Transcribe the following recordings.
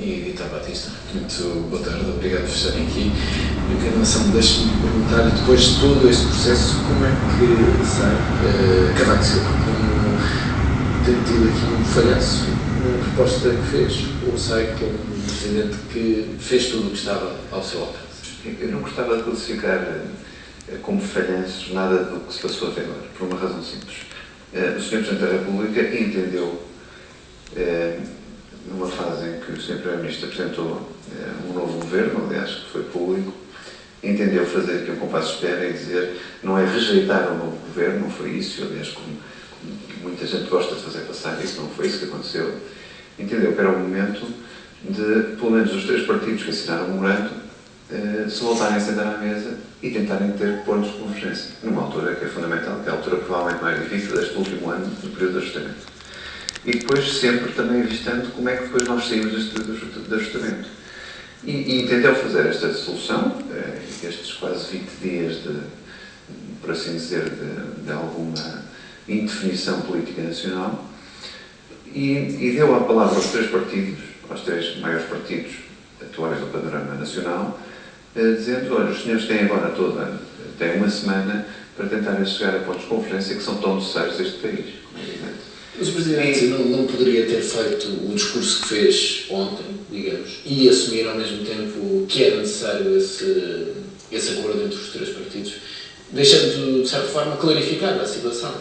e Vitor Batista. Muito boa tarde, obrigado por estarem aqui. Em continuação, deixe-me perguntar, depois de todo este processo, como é que sai Cavaco Silva? Tem tido aqui um falhanço na proposta que fez, ou sai como um presidente que fez tudo o que estava ao seu alcance? Eu não gostava de classificar como falhanços nada do que se passou até agora, por uma razão simples. O Sr. Presidente da República entendeu, numa fase em que o Sr. Primeiro-Ministro apresentou um novo governo, aliás, que foi público, entendeu fazer aqui um compasso de espera e dizer, não é rejeitar o novo governo, não foi isso, aliás, como muita gente gosta de fazer passar isso, não foi isso que aconteceu. Entendeu que era o momento de, pelo menos os três partidos que assinaram o memorando, se voltarem a sentar à mesa e tentarem ter pontos de convergência, numa altura que é fundamental, que é a altura provavelmente mais difícil deste último ano, no período de ajustamento. E depois sempre também avistando como é que depois nós saímos deste período de ajustamento. E entendeu fazer esta solução, estes quase 20 dias de, por assim dizer, de alguma indefinição política nacional, e deu a palavra aos três partidos, aos três maiores partidos atuais do panorama nacional, dizendo, olha, os senhores têm agora têm uma semana para tentarem chegar a pontos de conferência que são tão necessários a este país, como é evidente. Mas o Presidente não poderia ter feito o discurso que fez ontem, digamos, e assumir ao mesmo tempo que era necessário esse acordo entre os três partidos, deixando de certa forma clarificada a situação.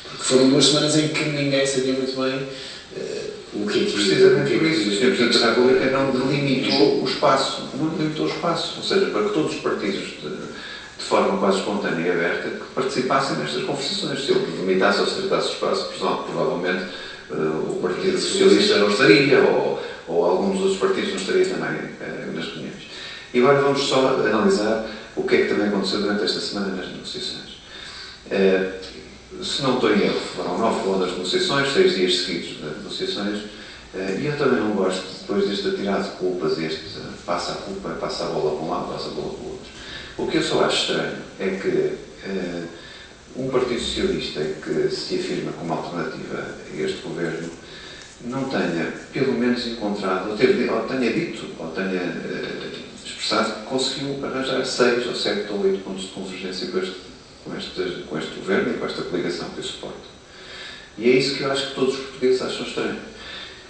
Porque foram 2 semanas em que ninguém sabia muito bem o que é que... Precisamente por isso, o Sr. Presidente da República não delimitou o espaço, ou seja, para que todos os partidos, de forma quase espontânea e aberta, que participassem nestas conversações. Se ele limitasse ou se tratasse o espaço, provavelmente o Partido Socialista não estaria, ou alguns dos outros partidos não estariam também nas reuniões. E agora vamos só analisar o que é que também aconteceu durante esta semana nas negociações. Se não estou em erro, foram 9 rondas de negociações, 6 dias seguidos de negociações, e eu também não gosto, depois deste atirar de culpas, passa a culpa, passa a bola para um lado, passa a bola para o outro. O que eu só acho estranho é que um Partido Socialista que se afirma como alternativa a este governo não tenha, pelo menos, encontrado, ou tenha dito, ou tenha expressado que conseguiu arranjar 6 ou 7 ou 8 pontos de convergência com este governo e com esta coligação que eu suporto. E é isso que eu acho que todos os portugueses acham estranho.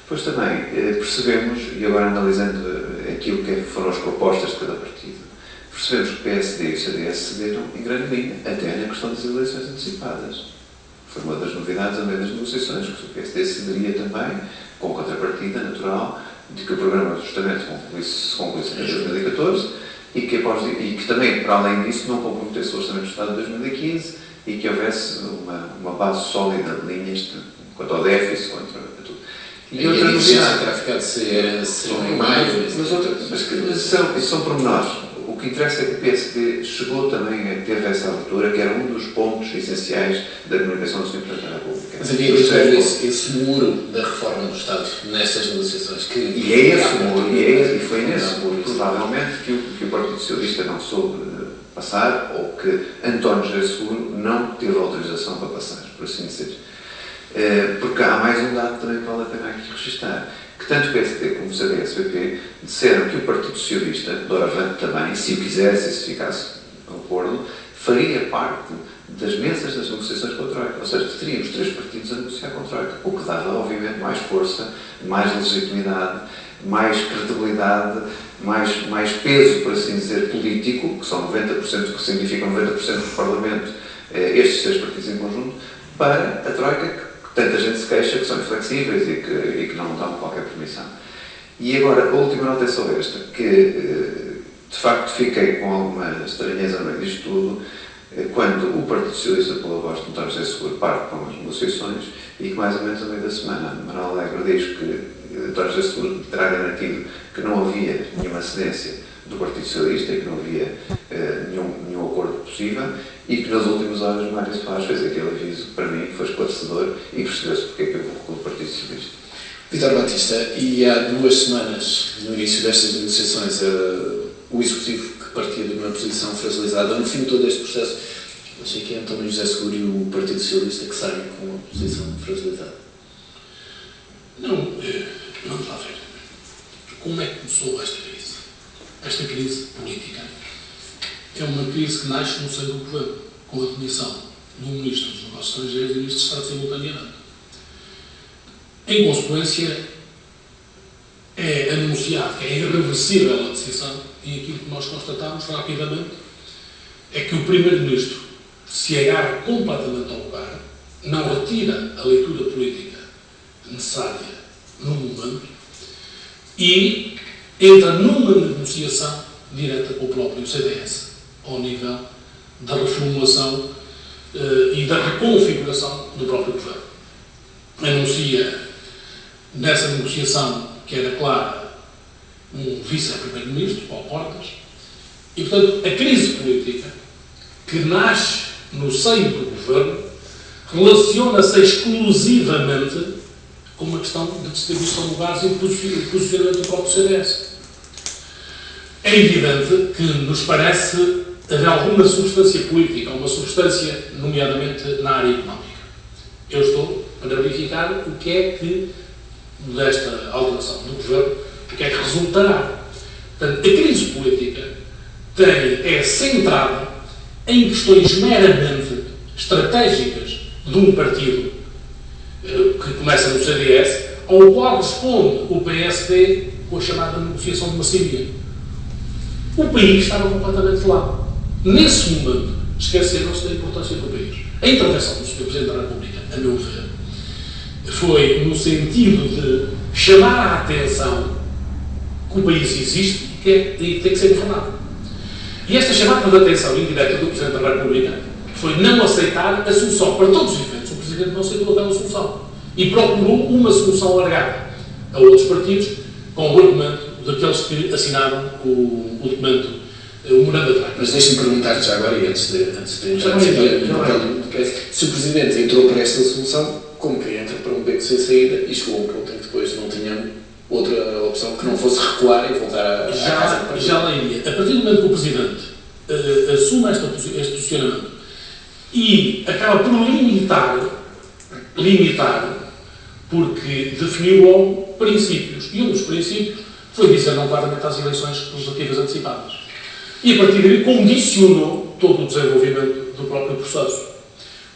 Depois também percebemos, e agora analisando aquilo que foram as propostas de cada partido, percebemos que o PSD e o CDS cederam em grande linha, até na questão das eleições antecipadas. Foi uma das novidades a meio das negociações, que o PSD cederia também, com contrapartida natural, de que o programa de ajustamento se concluísse em 2014 e que também, para além disso, não comprometesse o Orçamento do Estado de 2015 e que houvesse uma base sólida de linhas quanto ao déficit, quanto a tudo. E outra novidade terá ficado se em maio. Mas isso são pormenores. O que interessa é que o PSD chegou também a ter essa abertura, que era um dos pontos essenciais da comunicação do Sr. Presidente da República. Mas havia esse muro da reforma do Estado nestas negociações. E é esse muro, e foi nesse muro, provavelmente, que o Partido Socialista não soube passar, ou que António José Seguro não teve autorização para passar, por assim dizer. Porque há mais um dado também que vale a pena aqui registar, que tanto o PSD como o CDS-PP disseram que o Partido Socialista, doravante também, se o quisesse e se ficasse no acordo, faria parte das mesas das negociações com a Troika. Ou seja, teríamos 3 partidos a negociar com a Troika, o que dava, obviamente, mais força, mais legitimidade, mais credibilidade, mais peso, por assim dizer, político, que são 90%, que significam 90% do Parlamento, estes 3 partidos em conjunto, para a Troika, que tanta gente se queixa que são inflexíveis e que não dão qualquer permissão. E agora, a última nota é só esta, que de facto fiquei com alguma estranheza no meio disto tudo, quando o Partido Socialista, pela voz de António José Seguro, parte com as negociações e que mais ou menos no meio da semana Manuel Alegre diz que António José Seguro terá garantido que não havia nenhuma cedência do Partido Socialista e que não havia nenhum acordo possível e que nas últimas horas Mário Soares fez aquele aviso que para mim foi esclarecedor e percebeu-se porque é que eu vou com o Partido Socialista. Vítor Batista, e há 2 semanas, no início destas negociações, o Executivo que partia de uma posição fragilizada, no fim de todo este processo, achei que é António José Seguro e o Partido Socialista que saem com uma posição fragilizada. Não, vamos lá ver. como é que começou esta crise? Esta crise política é uma crise que nasce no seio do governo, com a demissão do Ministro dos Negócios Estrangeiros e do Ministro de Estado simultaneamente. Em consequência, é anunciado que é irreversível a decisão e aquilo que nós constatamos rapidamente é que o Primeiro-Ministro se agarra completamente ao lugar, não retira a leitura política necessária no momento e entra numa negociação direta com o próprio CDS, ao nível da reformulação e da reconfiguração do próprio governo. Anuncia nessa negociação que era clara um vice-primeiro-ministro, Paulo Portas, e portanto a crise política que nasce no seio do governo relaciona-se exclusivamente com uma questão de distribuição de lugares e de posicionamento do próprio CDS. É evidente que nos parece haver alguma substância política, uma substância, nomeadamente na área económica. Eu estou a verificar o que é que, desta alteração do governo, o que é que resultará. Portanto, a crise política é centrada em questões meramente estratégicas de um partido que começa no CDS, ao qual responde o PSD com a chamada negociação de Massilia. O país estava completamente de lado. Nesse momento, esqueceram-se da importância do país. A intervenção do Sr. Presidente da República, a meu ver, foi no sentido de chamar a atenção que o país existe e tem que ser governado. E esta chamada de atenção indireta do Presidente da República foi não aceitar a solução. Para todos os efeitos, o Presidente não aceitou aquela solução e procurou uma solução alargada a outros partidos com o argumento daqueles que assinaram o documento, o memorando de trabalho. Mas deixe-me perguntar-te já agora, e antes de entrar se o Presidente entrou para esta solução, como que entra para um beco sem saída e chegou a um ponto em que depois não tinha outra opção que não fosse recuar e voltar à casa? Já lá iria. A partir do momento que o Presidente assume este posicionamento e acaba por limitar, porque definiu logo princípios. E um dos princípios foi dizer não claramente às eleições legislativas antecipadas. E a partir daí condicionou todo o desenvolvimento do próprio processo.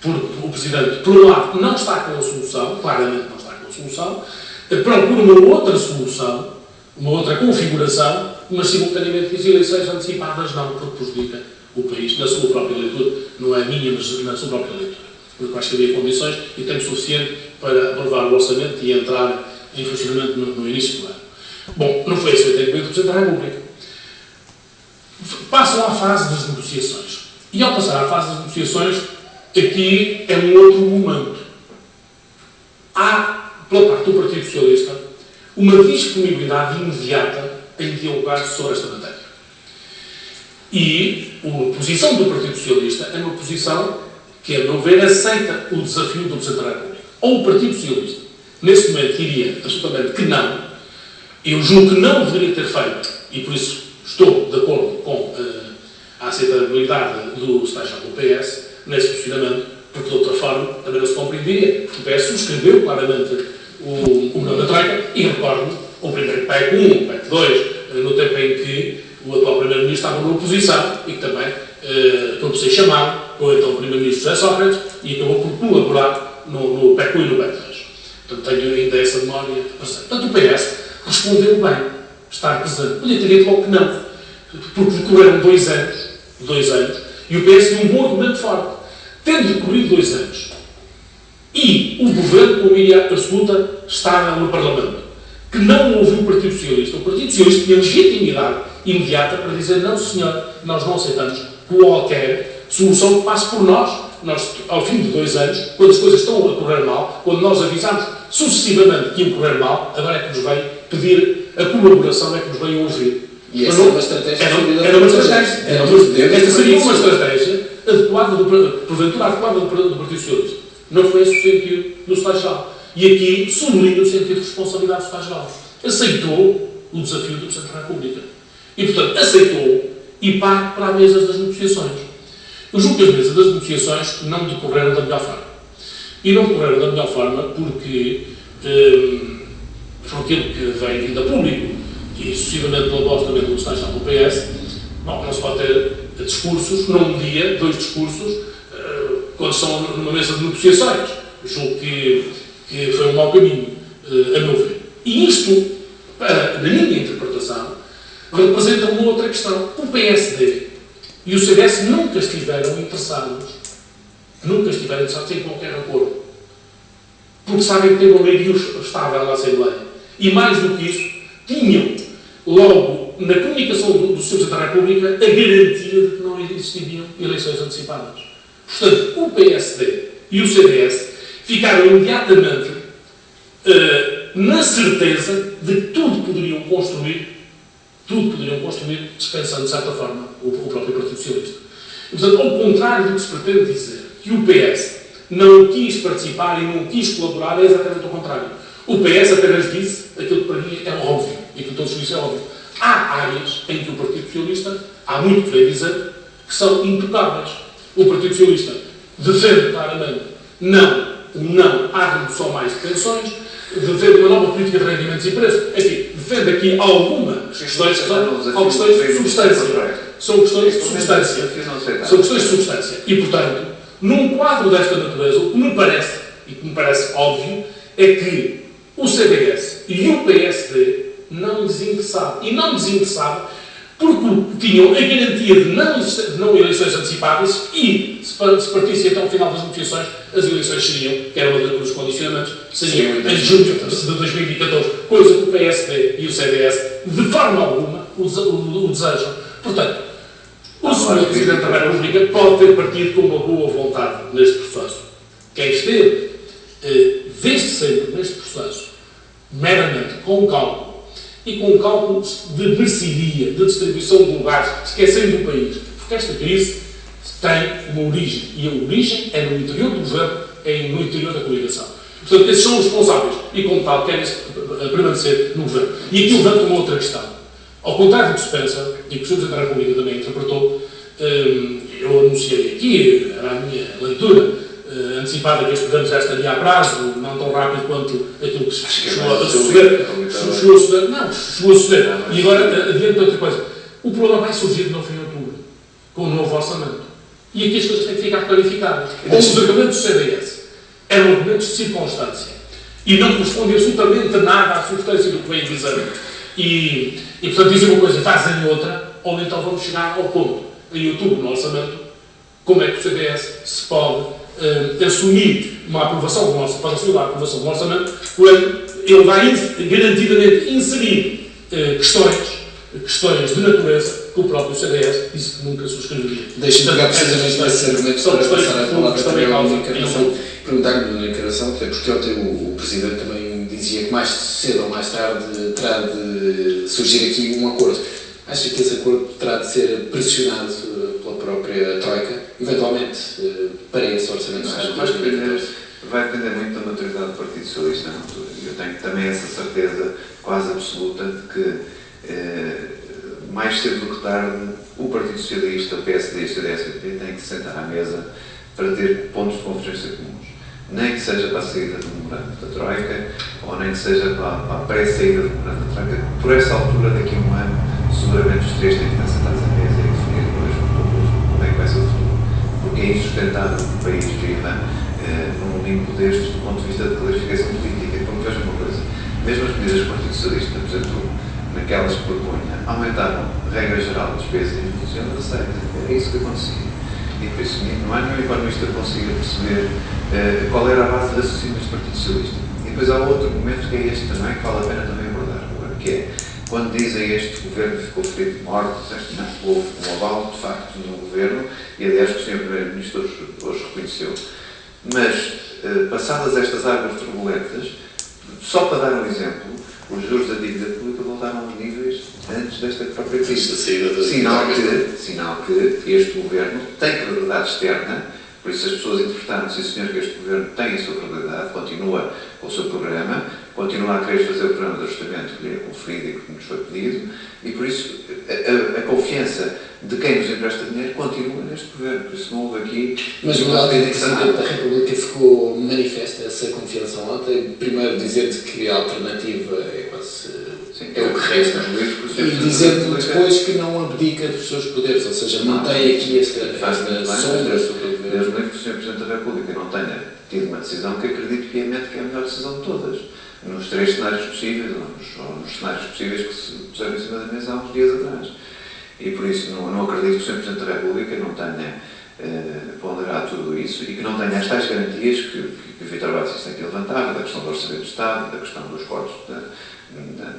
Porque o Presidente, por um lado, não está com a solução, claramente não está com a solução, procura uma outra solução, uma outra configuração, mas simultaneamente as eleições antecipadas não, porque prejudica o país na sua própria leitura, não é minha, mas na sua própria leitura. Porque eu acho que havia condições e tempo suficiente para aprovar o orçamento e entrar em funcionamento no início do ano. Bom, não foi esse o entendimento do Presidente da República. Passam à fase das negociações. E ao passar à fase das negociações, aqui é um outro momento. Há, pela parte do Partido Socialista, uma disponibilidade imediata em dialogar sobre esta matéria. E a posição do Partido Socialista é uma posição que, a meu ver, aceita o desafio do Presidente da República. Ou o Partido Socialista, nesse momento, diria absolutamente que não. Eu julgo que não deveria ter feito, e por isso estou de acordo com a aceitabilidade do secretário do PS nesse posicionamento, porque de outra forma também não se compreenderia, porque o PS subscreveu claramente o memorando da Troika e recordo o primeiro PEC 1, o PEC 2, no tempo em que o atual Primeiro-Ministro estava na oposição e que também acabou por ser chamado com então o Primeiro-Ministro José Sócrates e acabou por colaborar no PEC 1 e no PEC 2. Portanto, tenho ainda essa memória presente. Portanto, o PS respondeu bem, estar presente. Podia ter dito logo que não, porque decorreram 2 anos, e o PS tinha um bom argumento forte. Tendo decorrido 2 anos, e o Governo, com maioria absoluta, estava no Parlamento, que não ouviu o Partido Socialista. O Partido Socialista tinha legitimidade imediata para dizer, não senhor, nós não aceitamos qualquer solução que passe por nós. Nós, ao fim de 2 anos, quando as coisas estão a correr mal, quando nós avisamos sucessivamente que iam correr mal, agora é que nos veio pedir a colaboração, é que nos veio ouvir. E essa é uma estratégia. Era uma estratégia. Esta seria uma estratégia adequada, porventura adequada do Partido Socialista. Não foi esse o sentido do Secretário-Geral. E aqui sublinha o sentido de responsabilidade do Secretário-Geral. Aceitou o desafio do Presidente da República. E, portanto, aceitou e parte para a mesa das negociações. Eu julgo que as mesas das negociações não decorreram da melhor forma. E não decorreram da melhor forma porque, por aquilo que vem vindo a público, e sucessivamente pela voz também do que está pelo PS, não se pode ter discursos, num dia, 2 discursos, quando estão numa mesa de negociações. Julgo que foi um mau caminho, a meu ver. E isto, na minha interpretação, representa uma outra questão. O PSD e o CDS nunca estiveram interessados em qualquer acordo. Porque sabem que têm uma maioria estável na Assembleia. E mais do que isso, tinham logo na comunicação do Sr. Presidente da República a garantia de que não existiriam eleições antecipadas. Portanto, o PSD e o CDS ficaram imediatamente na certeza de que tudo poderiam construir, dispensando, de certa forma, o próprio Partido Socialista. E, portanto, ao contrário do que se pretende dizer, que o PS não quis participar e não quis colaborar, é exatamente o contrário. O PS apenas disse aquilo que para mim é óbvio, e que todos dizem é óbvio. Há áreas em que o Partido Socialista, há muito que dizer, que são intocáveis. O Partido Socialista defende claramente não à redução mais de pensões, defende uma nova política de rendimentos e preços. Enfim, defende aqui algumas questões que são questões de substância. São questões de substância. E, portanto, num quadro desta natureza, o que me parece óbvio é que o CDS e o PSD não lhes interessava. E não lhes interessava porque tinham a garantia de não eleições antecipadas e, se partissem até ao final das negociações, as eleições seriam, que era um dos condicionamentos, seriam em junho de 2014, coisa que o PSD e o CDS, de forma alguma, o desejam. Portanto, o Sr. Presidente da República pode ter partido com uma boa vontade neste processo. Quem esteve, desde sempre, neste processo, meramente com cálculo, e com cálculos de mercearia, de distribuição de lugares, esquecendo o país. Porque esta crise tem uma origem. E a origem é no interior do governo, é no interior da coligação. Portanto, esses são os responsáveis. E, como tal, querem permanecer no governo. E aqui levanta uma outra questão. Ao contrário do que se pensa, e que o Sr. Presidente da República também interpretou, eu anunciei aqui, era a minha leitura, antecipada que este governo já estaria a prazo, não tão rápido quanto aquilo que chegou a suceder. Chegou a suceder. E agora, adiante de outra coisa. O problema vai surgir de novo em outubro, com o novo orçamento. E aqui as coisas têm que ficar clarificadas. Os argumentos do CDS eram argumentos de circunstância. E não correspondem absolutamente nada à substância do que vem dizer. E portanto, dizem uma coisa, fazem outra, ou então vamos chegar ao ponto, em outubro, no orçamento, como é que o CDS se pode assumir uma aprovação do orçamento, quando ele vai garantidamente inserir questões de natureza que o próprio CDS disse que nunca subscreveria. Deixem-me pegar precisamente nesses argumentos para passar a palavra também à declaração. Perguntar-lhe na declaração, até porque ontem o Presidente também dizia que mais cedo ou mais tarde terá de surgir aqui um acordo. Acha que esse acordo terá de ser pressionado pela própria Troika, eventualmente, para esse orçamento? Vai depender muito da maturidade do Partido Socialista na altura. Eu tenho também essa certeza quase absoluta de que, mais cedo do que tarde, o Partido Socialista, o PSD e o CDS-PP têm que se sentar à mesa para ter pontos de convergência comuns. Nem que seja para a saída do memorando da Troika, ou nem que seja para a pré-saída do memorando da Troika. Por essa altura, daqui a um ano, seguramente os três têm que estar sentados à mesa e definir depois como é que vai ser o futuro. Porque é insustentável que o país viva num limbo destes do ponto de vista de clarificação política. Porque veja uma coisa, mesmo as medidas que o Partido Socialista apresentou, naquelas que propunha, aumentaram a regra geral de despesa e reduziam a receita. É isso que acontecia. E por isso, não há nenhum economista que consiga perceber qual era a base de raciocínio do Partido Socialista. E depois há outro momento que é este também, que vale a pena também abordar agora, que é quando dizem este governo ficou ferido de morte, não, houve um aval, de facto, no governo, e aliás o Sr. Primeiro-Ministro hoje reconheceu. Mas, passadas estas águas turbulentas, só para dar um exemplo, os juros da dívida pública voltaram aos níveis antes desta própria crise. Sinal que este governo tem credibilidade externa, por isso as pessoas interpretaram, sim senhor, que este governo tem a sua credibilidade, continua com o seu programa, continua a querer fazer o programa de ajustamento que lhe é conferido e que nos foi pedido, e por isso a confiança de quem nos empresta dinheiro continua neste governo. Por isso não houve aqui... Mas o lado do Presidente da República ficou manifesta essa confiança ontem. Primeiro dizer-te que a alternativa é quase... Sim, é o que resta. E dizer-te depois que não abdica dos seus poderes, ou seja, mantém aqui esta sombra sobre o governo. Desde que o Sr. Presidente da República não tenha tido uma decisão que acredito piamente que é a melhor decisão de todas. Nos 3 cenários possíveis, ou nos cenários possíveis que se puseram em cima da mesa há uns dias atrás. E por isso não acredito que o Sr. Presidente da República não tenha ponderado tudo isso e que não tenha as tais garantias que o Vítor Batista aqui levantava, da questão do Orçamento do Estado, da questão dos cortes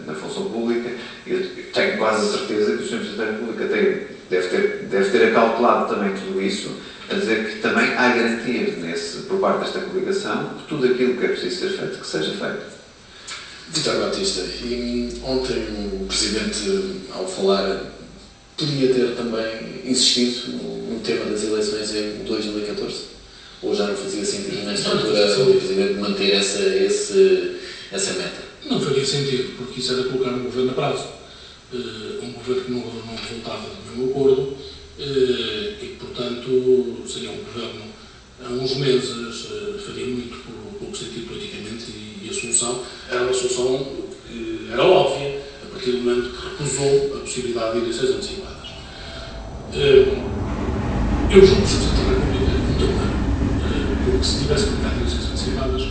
na função pública. Eu tenho quase a certeza que o Sr. Presidente da República deve ter acautelado também tudo isso, a dizer que também há garantias por parte desta coligação que tudo aquilo que é preciso ser feito, que seja feito. Vítor Batista, e ontem o Presidente, ao falar, podia ter também insistido no tema das eleições em 2014? Ou já não fazia sentido nesta altura o Presidente manter essa meta? Não faria sentido, porque isso era colocar um governo a prazo. Um governo que não resultava de nenhum acordo e, portanto, seria um governo a uns meses, faria muito pouco sentido politicamente e a solução era uma solução que era óbvia a partir do momento que recusou a possibilidade de eleições antecipadas. Eu julgo que o Presidente da República também, porque se tivesse colocado eleições antecipadas,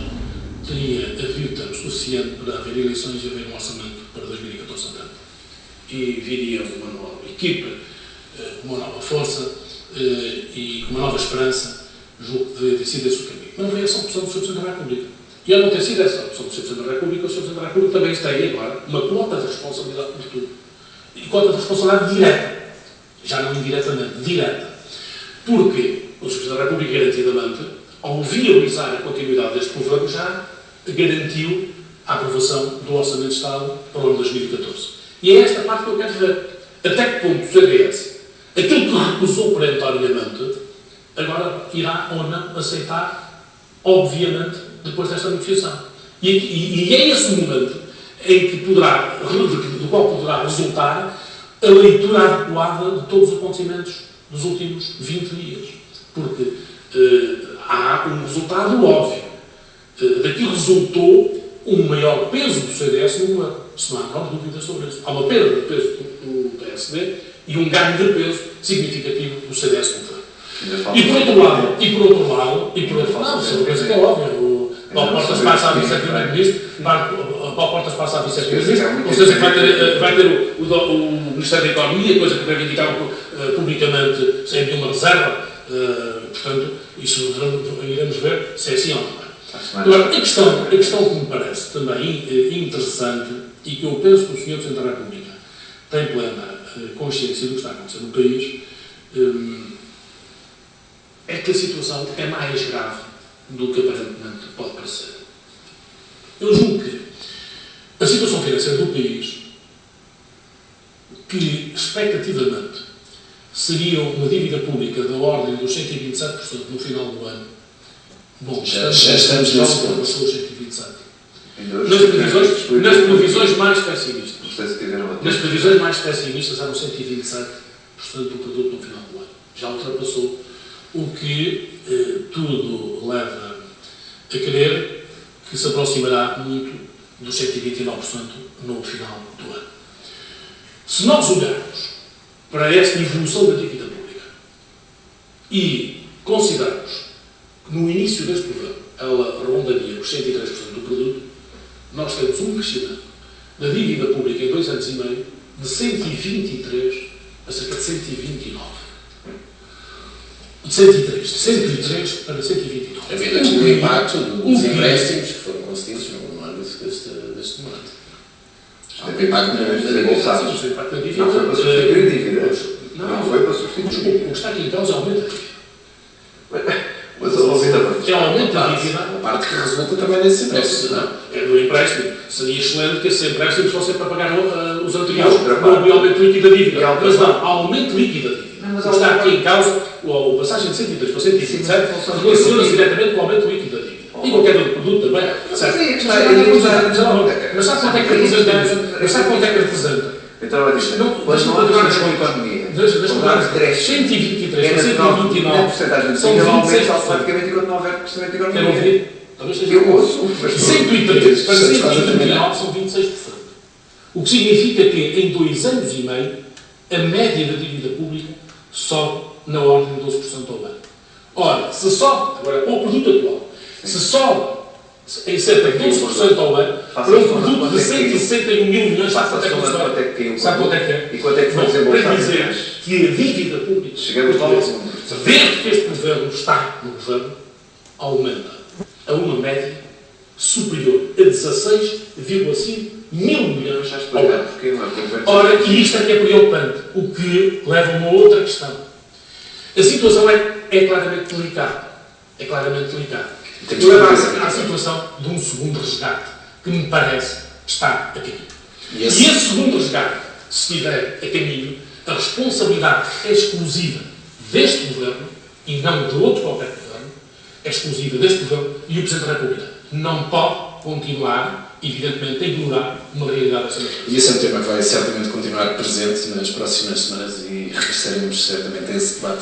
teria havido tempo suficiente para haver eleições e haver um orçamento para 2014 a tempo. E viria uma nova equipa, uma nova força e uma nova esperança, julgo que deveria ter sido esse o caminho. Mas não foi essa a opção do Sr. Presidente da República. E ao não ter sido essa a opção do Sr. Presidente da República, o Sr. Presidente da República também tem agora uma quota de responsabilidade por tudo. E quota de responsabilidade direta. Já não indiretamente, direta. Porque o Sr. Presidente da República, garantidamente, ao viabilizar a continuidade deste governo, já garantiu a aprovação do Orçamento de Estado para o ano 2014. E é esta parte que eu quero ver. Até que ponto o CDS, aquilo que recusou perentoriamente, agora irá ou não aceitar, obviamente, depois desta negociação. E é esse o momento em que do qual poderá resultar a leitura adequada de todos os acontecimentos dos últimos 20 dias. Porque há um resultado óbvio. Daqui resultou um maior peso do CDS no governo. Se não há menor dúvida sobre isso. Há uma perda de peso do PSD e um ganho de peso significativo do CDS no governo. E por outro lado, não, isso é uma coisa que é óbvia. O Paulo Portas passa a vice-primeiro-ministro, Paulo Portas passa a vice-primeiro-ministro, ou seja, vai ter o Ministério da Economia, coisa que deve indicar publicamente sem nenhuma reserva. Portanto, isso iremos ver se é assim ou não. Agora, a questão que me parece também interessante e que eu penso que o Sr. Presidente da República tem plena consciência do que está a acontecer no país é que a situação é mais grave do que aparentemente pode parecer. Eu julgo que a situação financeira do país, que expectativamente seria uma dívida pública da ordem dos 127% no final do ano, bom, já estamos nesse ponto. Os 127. Nas previsões mais pessimistas. Nas previsões mais pessimistas eram 127% do produto no final do ano. Já ultrapassou, o que tudo leva a crer que se aproximará muito dos 129% no final do ano. Se nós olharmos para esta evolução da dívida pública e considerarmos que no início deste governo ela rondaria os 103% do produto, nós temos um crescimento da dívida pública em 2 anos e meio de 123 a cerca de 129. De 103 para 129. Havendo aqui o impacto dos empréstimos que foram concedidos no âmbito deste momento. Há um impacto na dívida. Não foi para substituir a dívida. Não foi para substituir. O que está aqui em causa é o aumento da dívida. Mas a dívida é o aumento da dívida. A parte que resulta também desses empréstimos. Não, é do empréstimo. Seria excelente que esses empréstimos fossem para pagar os anteriores. Não havia aumento líquido da dívida. Mas não, há aumento líquido da dívida. O que está aqui em causa, a passagem de 103 para 127, relaciona-se diretamente com o aumento líquido da dívida. E qualquer outro produto também. Mas sabe quanto é que representa? Quando não há dados com a economia, os dados crescem, 123 para 129 a porcentagem de são desemprego aumenta 26%. automaticamente enquanto não houver crescimento Quero económico. ouvir? Talvez seja Eu ouço, mas 103 para Estamos quase a terminar. 129 são 26%. O que significa que em 2 anos e meio a média da dívida pública sobe na ordem de 12% ao ano. Ora, se sobe, agora para o produto atual, se sobe em cerca de 12% ao ano, para um produto de 161 mil milhões, sabe quanto é que isso vai? Sabe quanto é que é? E quanto é que foi Para desembolsado? dizer que a dívida pública, Chegamos lá ao desde que este governo está no governo, aumenta a uma média superior a 16,5 mil milhões ao ano. Porque não é conversa. Ora, e isto é que é preocupante, o que leva a uma outra questão. A situação é claramente delicada. É claramente delicada. Temos E leva que à situação de um segundo resgate, que me parece estar a caminho. E E esse segundo resgate, se estiver a caminho, a responsabilidade é exclusiva deste governo e não de outro qualquer governo, é exclusiva deste governo e o Presidente da República não pode continuar, evidentemente, a ignorar uma realidade dessa natureza. E esse é um tema que vai certamente continuar presente nas próximas semanas e regressaremos certamente a esse debate.